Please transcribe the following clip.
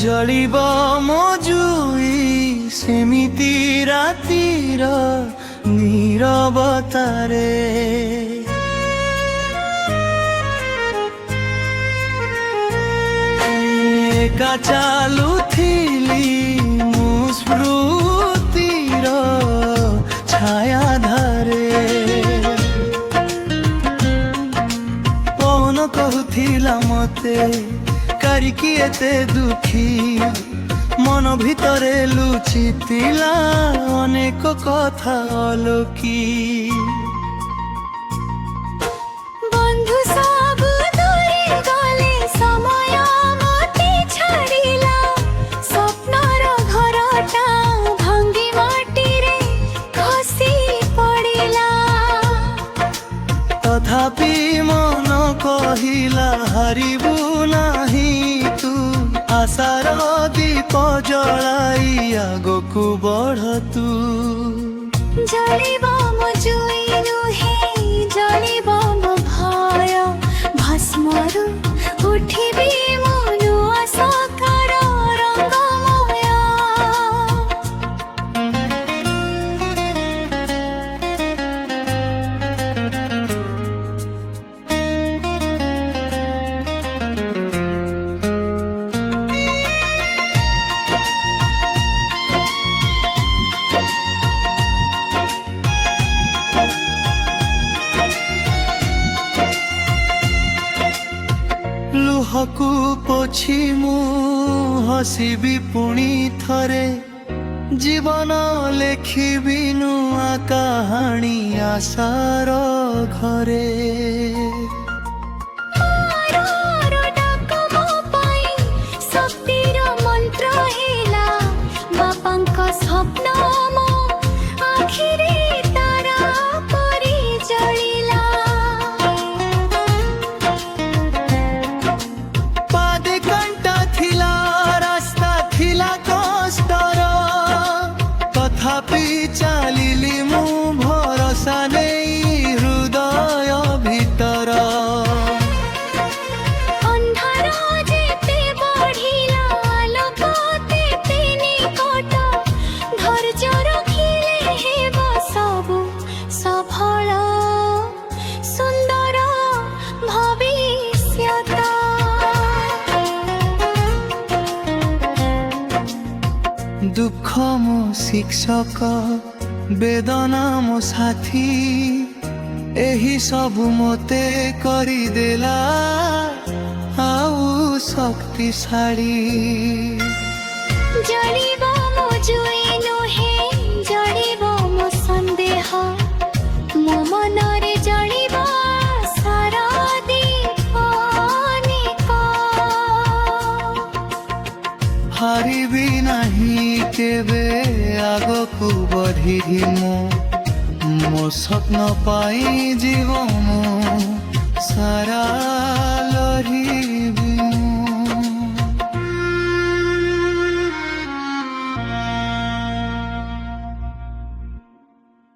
ଜଳିବ ମୋ ଜୁଇ ସେମିତି ରାତିର ନୀରବତାରେ। ଏକା ଚାଲୁଥିଲି ମୁଁ ସ୍ମୃତିର ଛାୟାଧାରେ। ପବନ କହୁଥିଲା ମତେ କାରିକି ଏତେ ଦୁଃଖୀ, ମନ ଭିତରେ ଲୁଚିଥିଲା ଅନେକ କଥା ଅଲୋକି। ବନ୍ଧୁ ସବୁ ଦୂରେ ଗଲେ, ସମୟ ମତେ ଛାଡ଼ିଲା। ସ୍ୱପ୍ନର ଘରଟା ଭାଙ୍ଗି ମାଟିରେ ଖସି ପଡ଼ିଲା। ତଥାପି ମନ କହିଲା ହାରିବୁ ନାହିଁ ତୁ, ଆଶାର ଦୀପ ଜଳାଇ ଆଗକୁ ବଢ଼ ତୁ। ଜଳିବ ମୋ ଜୁଇ ନୁହେଁ, ଜଳିବ ମୋ ଭୟ। ଭସ୍ମରୁ ଉଠିବି ମୁଁ ନୂଆ ସକାର ରଙ୍ଗମୟ। ଲୁହକୁ ପୋଛି ମୁଁ ହସିବି ପୁଣି ଥରେ। ଜୀବନ ଲେଖିବି ନୂଆ କାହାଣୀ ଆଶାର ଘରେ। ମାରର ଡାକ ମୋ ପାଇଁ ଶକ୍ତିର ମନ୍ତ୍ର ହେଲା। ବାପାଙ୍କ ସ୍ୱପ୍ନ ମୋ ଆଖିରେ ତାରା ପରି ଜଳିଲା। ପାଦେ କଣ୍ଟା ଥିଲା, ରାସ୍ତା ଥିଲା କଷ୍ଟର, ତଥାପି ଚାଲିଲି ମୁଁ ଭରସା ନେଇ ହୃଦୟ ଭିତର। ଅନ୍ଧାର ଯେତେ ବଢ଼ିଲା, ଆଲୋକ ତେତେ ନିକଟ। ଧୈର୍ଯ୍ୟ ରଖିଲେ ହେବ ସବୁ ସଫଳ, ସୁନ୍ଦର ଭବିଷ୍ୟତ। ଦୁଃଖ ମୋ ଶିକ୍ଷକ, ବେଦନା ମୋ ସାଥୀ, ଏହି ସବୁ ମୋତେ କରିଦେଲା ଆଉ ଶକ୍ତିଶାଳୀ। ଜଳିବ ମୋ ଜୁଇ ନୁହେଁ, ଜଳିବ ମୋ ସନ୍ଦେହ। ମୋ ମନରେ ଜଳିବ ସାରା ଦୀପନିକ। ହାରିବି ନାହିଁ କେବେ, ଆଗକୁ ବଢ଼ିବି ମୁଁ ମୋ ସ୍ୱପ୍ନ ପାଇଁ ଜୀବନ ସାରା